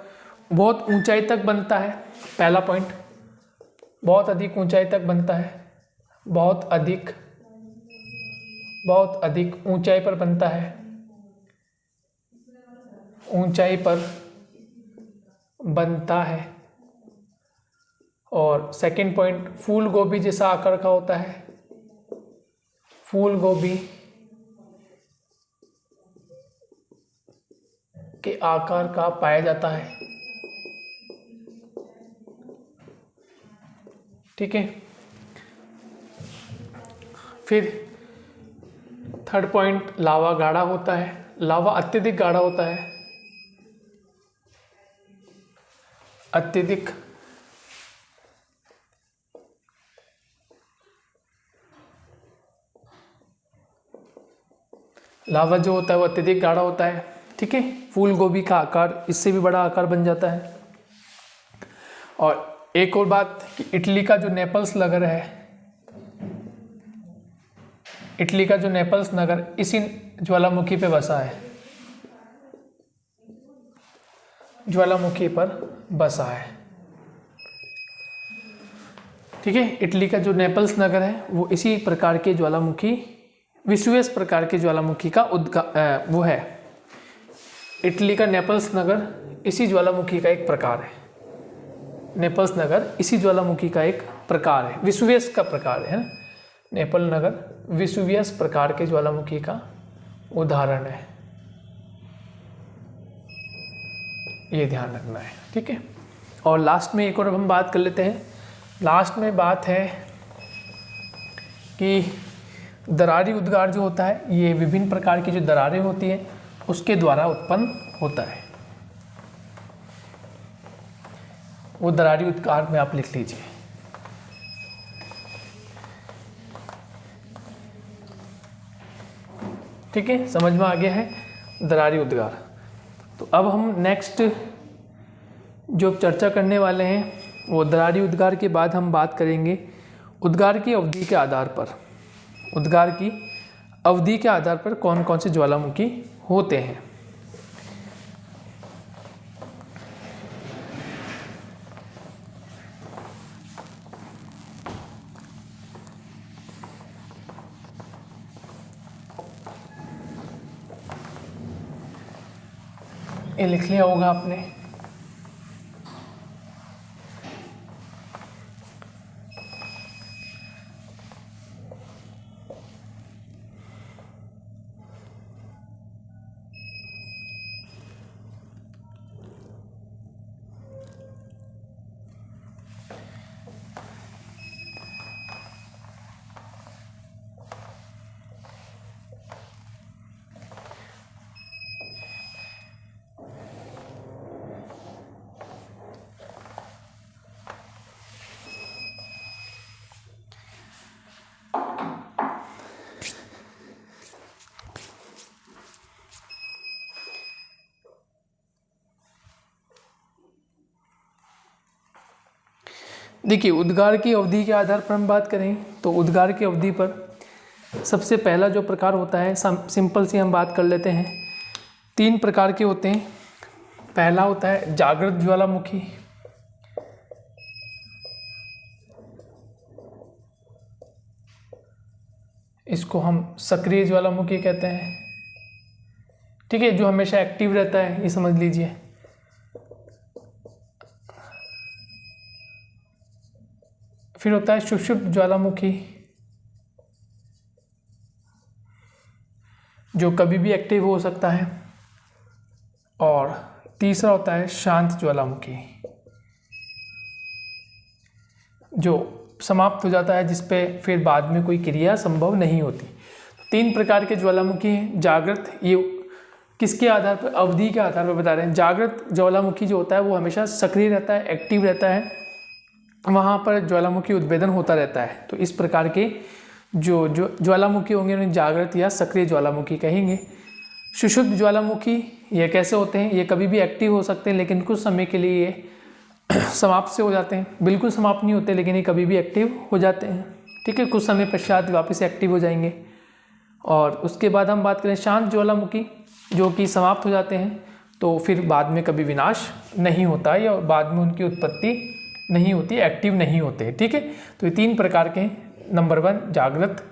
बहुत ऊंचाई तक बनता है। पहला पॉइंट, बहुत अधिक ऊंचाई तक बनता है, बहुत अधिक ऊंचाई पर बनता है, ऊंचाई पर बनता है। और सेकंड पॉइंट, फूल गोभी जैसा आकार का होता है, फूल गोभी के आकार का पाया जाता है। ठीक है, फिर थर्ड पॉइंट, लावा गाढ़ा होता है, लावा अत्यधिक गाढ़ा होता है, अत्यधिक लावा जो होता है वो अत्यधिक गाढ़ा होता है। ठीक है, फूल गोभी का आकार इससे भी बड़ा आकार बन जाता है। और एक और बात कि इटली का जो नेपल्स नगर है, इटली का जो नेपल्स नगर इसी ज्वालामुखी पे बसा है, ज्वालामुखी पर बसा है। ठीक है, इटली का जो नेपल्स नगर है वो इसी प्रकार के ज्वालामुखी, विसुवियस प्रकार के ज्वालामुखी का वो है। इटली का नेपल्स नगर इसी ज्वालामुखी का एक प्रकार है। नेपल्स नगर इसी ज्वालामुखी का एक प्रकार है, विसुवियस का प्रकार है ना। नेपल नगर विसुवियस प्रकार के ज्वालामुखी का उदाहरण है, ये ध्यान रखना है। ठीक है, और लास्ट में एक और हम बात कर लेते हैं। लास्ट में बात है कि दरारी उद्गार जो होता है ये विभिन्न प्रकार की जो दरारें होती हैं उसके द्वारा उत्पन्न होता है। वो दरारी उद्गार में आप लिख लीजिए। ठीक है, समझ में आ गया है दरारी उद्गार। तो अब हम नेक्स्ट जो चर्चा करने वाले हैं वो दरारी उद्गार के बाद हम बात करेंगे उद्गार की अवधि के आधार पर, उद्गार की अवधि के आधार पर कौन कौन से ज्वालामुखी होते हैं। ये लिख लिया होगा आपने। देखिए, उद्गार की अवधि के आधार पर हम बात करें तो उद्गार की अवधि पर सबसे पहला जो प्रकार होता है, सिंपल सी हम बात कर लेते हैं। 3 प्रकार के होते हैं। पहला होता है जागृत ज्वालामुखी, इसको हम सक्रिय ज्वालामुखी कहते हैं। ठीक है, जो हमेशा एक्टिव रहता है, ये समझ लीजिए। फिर होता है सुषुप्त ज्वालामुखी, जो कभी भी एक्टिव हो सकता है। और तीसरा होता है शांत ज्वालामुखी, जो समाप्त हो जाता है, जिस पे फिर बाद में कोई क्रिया संभव नहीं होती। 3 प्रकार के ज्वालामुखी हैं। जागृत, ये किसके आधार पर, अवधि के आधार पर बता रहे हैं। जागृत ज्वालामुखी जो होता है वो हमेशा सक्रिय रहता है, एक्टिव रहता है, वहाँ पर ज्वालामुखी उद्भेदन होता रहता है। तो इस प्रकार के जो ज्वालामुखी होंगे उन्हें जागृत या सक्रिय ज्वालामुखी कहेंगे। सुषुप्त ज्वालामुखी ये कैसे होते हैं, ये कभी भी एक्टिव हो सकते हैं लेकिन कुछ समय के लिए ये समाप्त से हो जाते हैं। बिल्कुल समाप्त नहीं होते लेकिन ये कभी भी एक्टिव हो जाते हैं, ठीक है। कुछ समय पश्चात वापस एक्टिव हो जाएंगे। और उसके बाद हम बात करें शांत ज्वालामुखी, जो कि समाप्त हो जाते हैं तो फिर बाद में कभी विनाश नहीं होता या बाद में उनकी उत्पत्ति नहीं होती, एक्टिव नहीं होते, ठीक है। तो ये 3 प्रकार के हैं। नंबर 1 जागृत,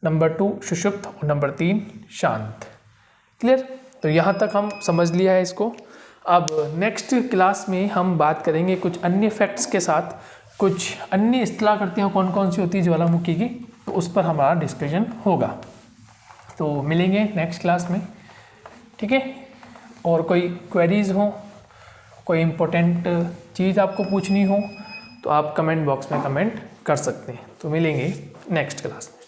नंबर 2 सुषुप्त और नंबर 3 शांत। क्लियर? तो यहाँ तक हम समझ लिया है इसको। अब नेक्स्ट क्लास में हम बात करेंगे कुछ अन्य फैक्ट्स के साथ, कुछ अन्य स्थलाकृतियाँ कौन कौन सी होती है ज्वालामुखी की, तो उस पर हमारा डिस्कशन होगा। तो मिलेंगे नेक्स्ट क्लास में, ठीक है। और कोई क्वेरीज़ हो, कोई इम्पोर्टेंट चीज़ आपको पूछनी हो तो आप कमेंट बॉक्स में कमेंट कर सकते हैं। तो मिलेंगे नेक्स्ट क्लास में।